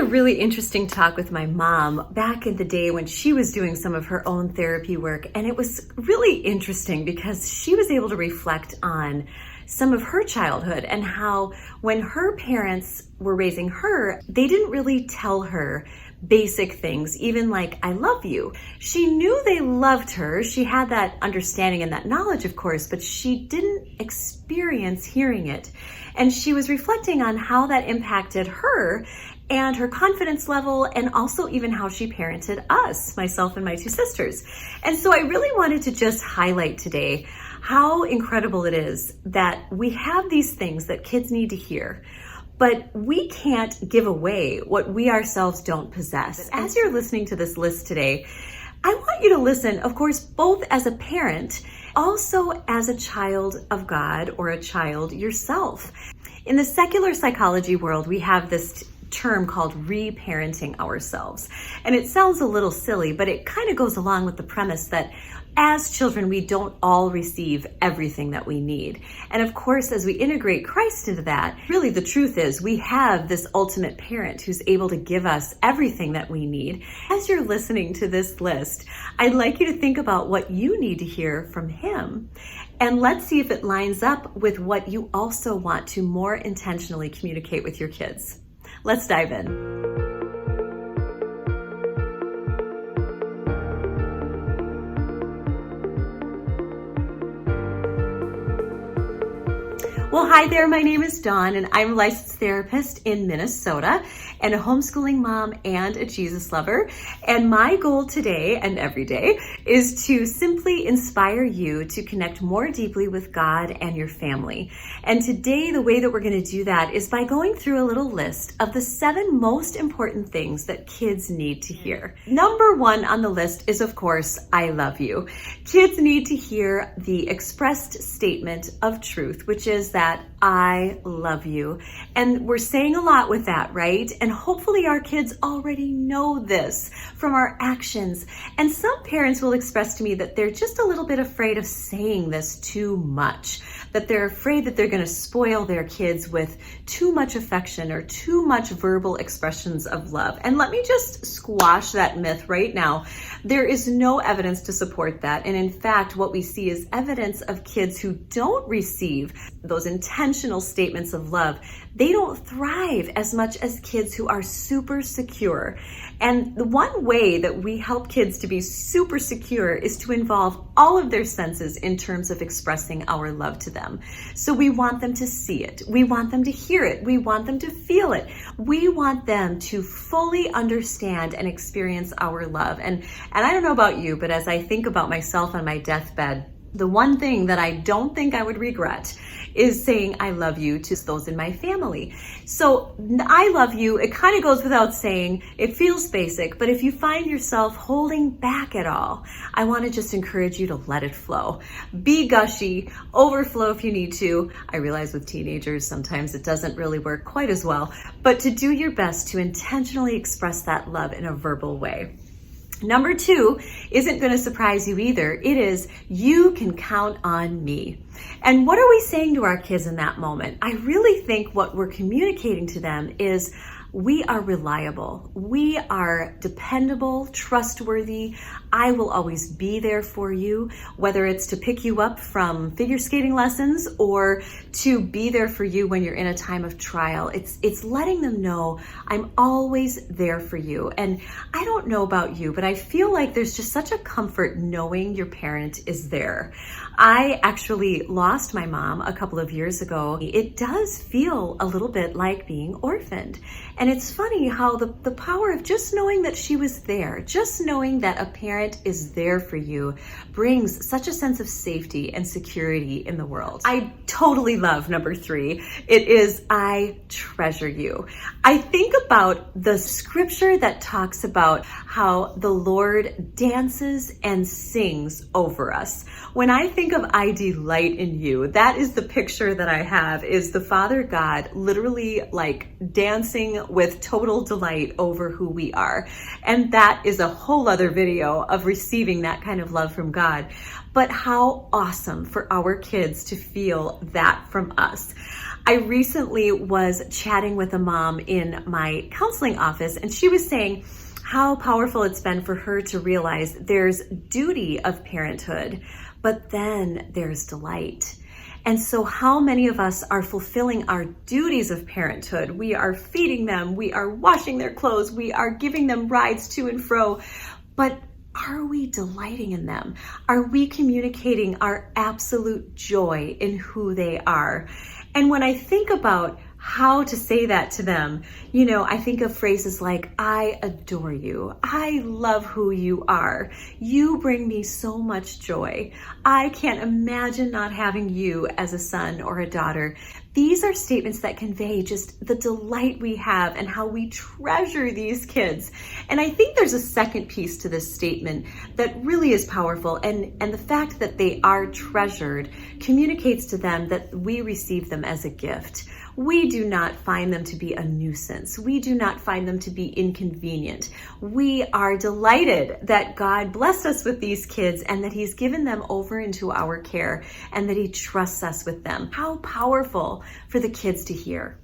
really interesting talk with my mom back in the day when she was doing some of her own therapy work. And it was really interesting because she was able to reflect on some of her childhood and how when her parents were raising her, they didn't really tell her basic things, even like, I love you. She knew they loved her. She had that understanding and that knowledge, of course, but she didn't experience hearing it. And she was reflecting on how that impacted her and her confidence level, and also even how she parented us, myself and my two sisters. And so I really wanted to just highlight today how incredible it is that we have these things that kids need to hear, but we can't give away what we ourselves don't possess. As you're listening to this list today, I want you to listen, of course, both as a parent, also as a child of God or a child yourself. In the secular psychology world, we have this term called reparenting ourselves. And it sounds a little silly, but it kind of goes along with the premise that as children, we don't all receive everything that we need. And of course, as we integrate Christ into that, really the truth is we have this ultimate parent who's able to give us everything that we need. As you're listening to this list, I'd like you to think about what you need to hear from him. And let's see if it lines up with what you also want to more intentionally communicate with your kids. Let's dive in. Well, hi there. My name is Dawn, and I'm a licensed therapist in Minnesota and a homeschooling mom and a Jesus lover. And my goal today and every day is to simply inspire you to connect more deeply with God and your family. And today, the way that we're going to do that is by going through a little list of the 7 most important things that kids need to hear. Number 1 on the list is, of course, I love you. Kids need to hear the expressed statement of truth, which is that I love you. And we're saying a lot with that, right? And hopefully our kids already know this from our actions. And some parents will express to me that they're just a little bit afraid of saying this too much, that they're afraid that they're going to spoil their kids with too much affection or too much verbal expressions of love. And let me just squash that myth right now. There is no evidence to support that. And in fact, what we see is evidence of kids who don't receive those intentional statements of love. They don't thrive as much as kids who are super secure. And the one way that we help kids to be super secure is to involve all of their senses in terms of expressing our love to them. So we want them to see it. We want them to hear it. We want them to feel it. We want them to fully understand and experience our love. And I don't know about you, but as I think about myself on my deathbed, the one thing that I don't think I would regret is saying I love you to those in my family. So I love you, it kind of goes without saying, it feels basic, but if you find yourself holding back at all, I want to just encourage you to let it flow. Be gushy, overflow if you need to. I realize with teenagers, sometimes it doesn't really work quite as well, but to do your best to intentionally express that love in a verbal way. Number 2 isn't going to surprise you either. It is, you can count on me. And what are we saying to our kids in that moment? I really think what we're communicating to them is, we are reliable. We are dependable, trustworthy. I will always be there for you, whether it's to pick you up from figure skating lessons or to be there for you when you're in a time of trial. It's letting them know I'm always there for you. And I don't know about you, but I feel like there's just such a comfort knowing your parent is there. I actually lost my mom a couple of years ago. It does feel a little bit like being orphaned. And it's funny how the power of just knowing that she was there, just knowing that a parent is there for you, brings such a sense of safety and security in the world. I totally love number 3. It is, I treasure you. I think about the scripture that talks about how the Lord dances and sings over us. When I think of I delight in you, that is the picture that I have, is the Father God literally like dancing with total delight over who we are. And that is a whole other video of receiving that kind of love from God. But how awesome for our kids to feel that from us. I recently was chatting with a mom in my counseling office, and she was saying how powerful it's been for her to realize there's duty of parenthood, but then there's delight. And so how many of us are fulfilling our duties of parenthood? We are feeding them, we are washing their clothes, we are giving them rides to and fro, but are we delighting in them? Are we communicating our absolute joy in who they are? And when I think about how to say that to them, I think of phrases like, I adore you. I love who you are. You bring me so much joy. I can't imagine not having you as a son or a daughter. These are statements that convey just the delight we have and how we treasure these kids. And I think there's a second piece to this statement that really is powerful. And the fact that they are treasured communicates to them that we receive them as a gift. We do not find them to be a nuisance. We do not find them to be inconvenient. We are delighted that God blessed us with these kids and that He's given them over into our care and that He trusts us with them. How powerful for the kids to hear.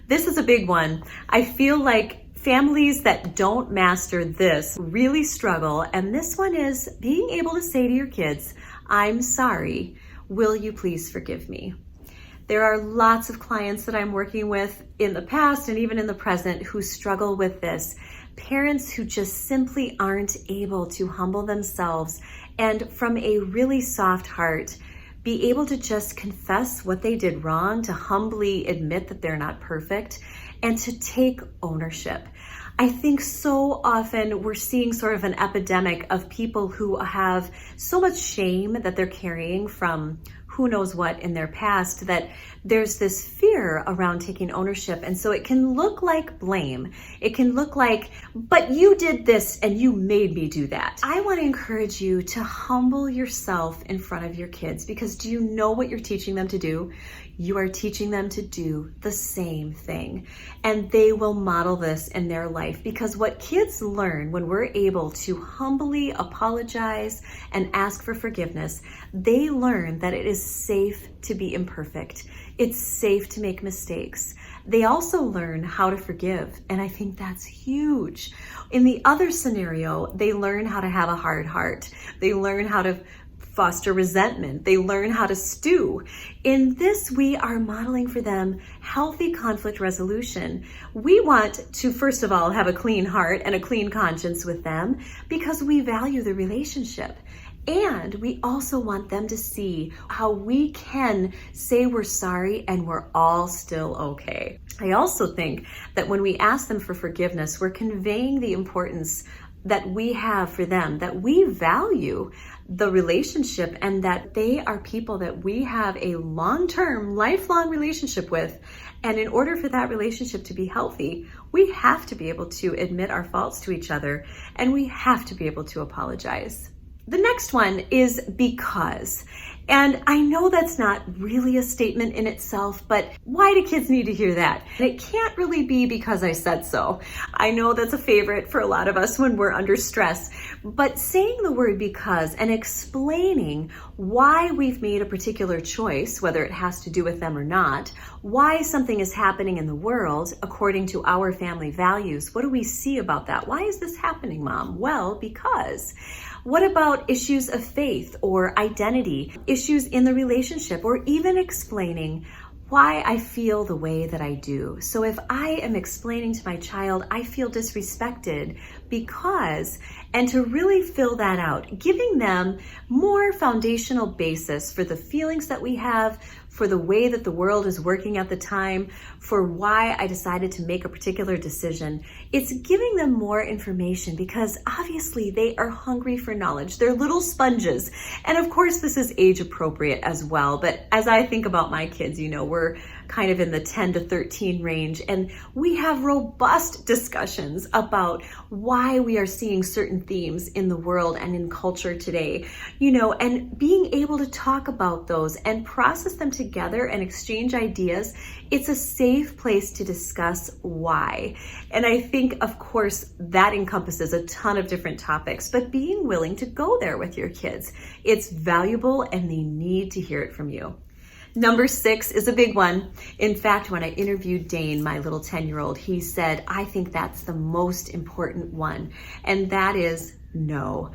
This is a big one. I feel like families that don't master this really struggle, and this one is being able to say to your kids, I'm sorry, will you please forgive me? There are lots of clients that I'm working with in the past and even in the present who struggle with this. Parents who just simply aren't able to humble themselves and from a really soft heart, be able to just confess what they did wrong, to humbly admit that they're not perfect, and to take ownership. I think so often we're seeing sort of an epidemic of people who have so much shame that they're carrying from who knows what in their past, that there's this fear around taking ownership. And so it can look like blame. It can look like, but you did this and you made me do that. I want to encourage you to humble yourself in front of your kids, because do you know what you're teaching them to do? You are teaching them to do the same thing. And they will model this in their life, because what kids learn when we're able to humbly apologize and ask for forgiveness, they learn that it is safe to be imperfect. It's safe to make mistakes. They also learn how to forgive, and I think that's huge. In the other scenario, they learn how to have a hard heart. They learn how to foster resentment. They learn how to stew. In this, we are modeling for them healthy conflict resolution. We want to, first of all, have a clean heart and a clean conscience with them because we value the relationship. And we also want them to see how we can say we're sorry and we're all still okay. I also think that when we ask them for forgiveness, we're conveying the importance that we have for them, that we value the relationship and that they are people that we have a long-term, lifelong relationship with. And in order for that relationship to be healthy, we have to be able to admit our faults to each other, and we have to be able to apologize. The next one is because. And I know that's not really a statement in itself, but why do kids need to hear that? And it can't really be because I said so. I know that's a favorite for a lot of us when we're under stress, but saying the word because and explaining why we've made a particular choice, whether it has to do with them or not, why something is happening in the world according to our family values. What do we see about that? Why is this happening, Mom? Well, because. What about issues of faith or identity, issues in the relationship, or even explaining why I feel the way that I do? So if I am explaining to my child, I feel disrespected because, and to really fill that out, giving them more foundational basis for the feelings that we have, for the way that the world is working at the time, for why I decided to make a particular decision. It's giving them more information because obviously they are hungry for knowledge. They're little sponges. And of course, this is age appropriate as well. But as I think about my kids, we're kind of in the 10 to 13 range, and we have robust discussions about why we are seeing certain themes in the world and in culture today, and being able to talk about those and process them together and exchange ideas. It's a safe place to discuss why. And I think, of course, that encompasses a ton of different topics, but being willing to go there with your kids, it's valuable and they need to hear it from you. Number 6 is a big one. In fact, when I interviewed Dane, my little 10-year-old, he said, I think that's the most important one, and that is no.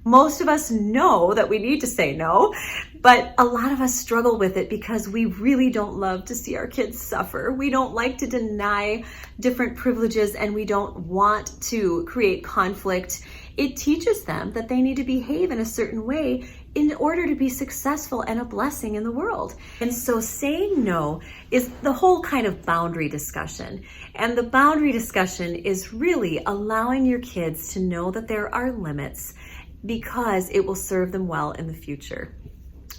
Most of us know that we need to say no, but a lot of us struggle with it because we really don't love to see our kids suffer. We don't like to deny different privileges, and we don't want to create conflict. It teaches them that they need to behave in a certain way in order to be successful and a blessing in the world. And so saying no is the whole kind of boundary discussion. And the boundary discussion is really allowing your kids to know that there are limits, because it will serve them well in the future.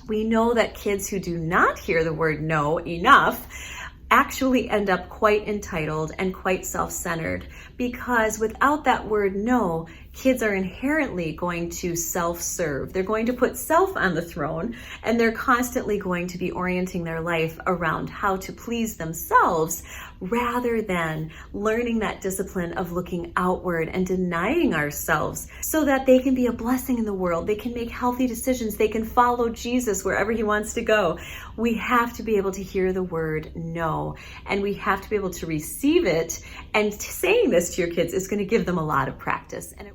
We know that kids who do not hear the word no enough actually end up quite entitled and quite self-centered, because without that word no, kids are inherently going to self-serve. They're going to put self on the throne, and they're constantly going to be orienting their life around how to please themselves rather than learning that discipline of looking outward and denying ourselves so that they can be a blessing in the world. They can make healthy decisions. They can follow Jesus wherever he wants to go. We have to be able to hear the word no, and we have to be able to receive it. And saying this to your kids is going to give them a lot of practice. And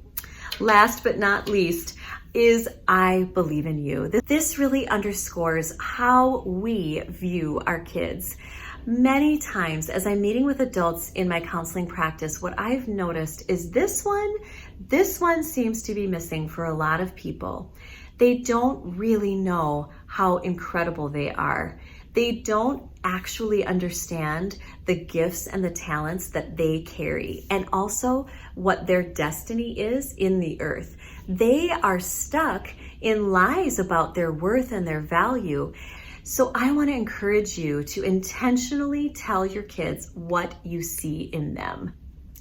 last but not least is I believe in you. This really underscores how we view our kids. Many times as I'm meeting with adults in my counseling practice, what I've noticed is this one seems to be missing for a lot of people. They don't really know how incredible they are. They don't actually understand the gifts and the talents that they carry, and also what their destiny is in the earth. They are stuck in lies about their worth and their value. So I want to encourage you to intentionally tell your kids what you see in them.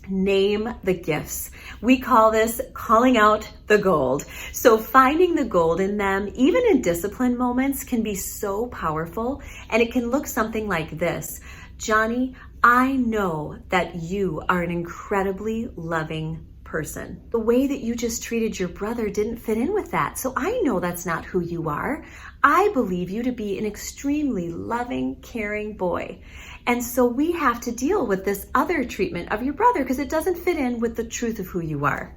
Name the gifts. We call this calling out the gold. So finding the gold in them, even in discipline moments, can be so powerful. And it can look something like this. Johnny, I know that you are an incredibly loving person. The way that you just treated your brother didn't fit in with that. So I know that's not who you are. I believe you to be an extremely loving, caring boy. And so we have to deal with this other treatment of your brother because it doesn't fit in with the truth of who you are.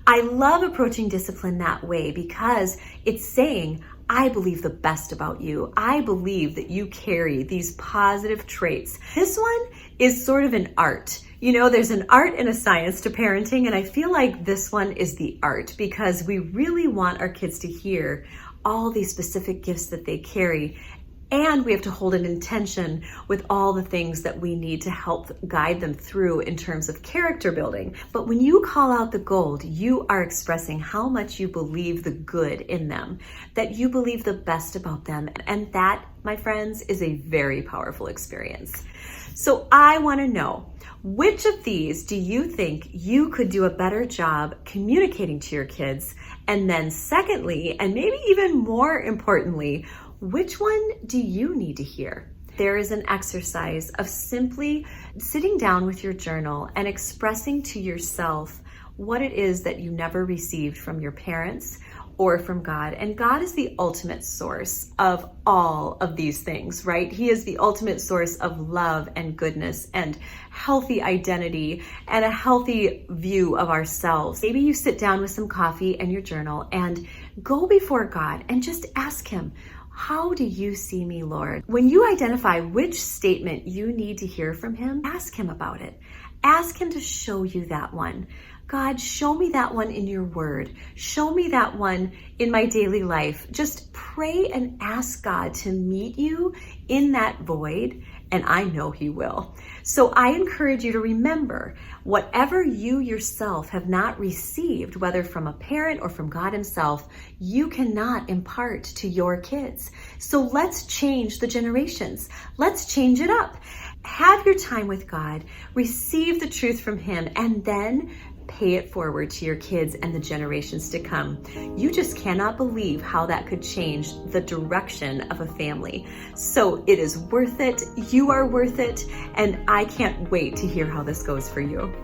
I love approaching discipline that way because it's saying, I believe the best about you. I believe that you carry these positive traits. This one is sort of an art. You know, there's an art and a science to parenting, and I feel like this one is the art because we really want our kids to hear all these specific gifts that they carry, and we have to hold an intention with all the things that we need to help guide them through in terms of character building. But when you call out the gold, you are expressing how much you believe the good in them, that you believe the best about them, and that, my friends, is a very powerful experience. So I want to know, which of these do you think you could do a better job communicating to your kids? And then secondly, and maybe even more importantly, which one do you need to hear? There is an exercise of simply sitting down with your journal and expressing to yourself what it is that you never received from your parents or from God. And God is the ultimate source of all of these things, right? He is the ultimate source of love and goodness and healthy identity and a healthy view of ourselves. Maybe you sit down with some coffee and your journal and go before God and just ask him, how do you see me, Lord? When you identify which statement you need to hear from him, ask him about it. Ask him to show you that one. God, show me that one in your word. Show me that one in my daily life. Just pray and ask God to meet you in that void, and I know he will. So I encourage you to remember, whatever you yourself have not received, whether from a parent or from God himself, you cannot impart to your kids. So let's change the generations. Let's change it up. Have your time with God, receive the truth from him, and then pay it forward to your kids and the generations to come. You just cannot believe how that could change the direction of a family. So it is worth it. You are worth it. And I can't wait to hear how this goes for you.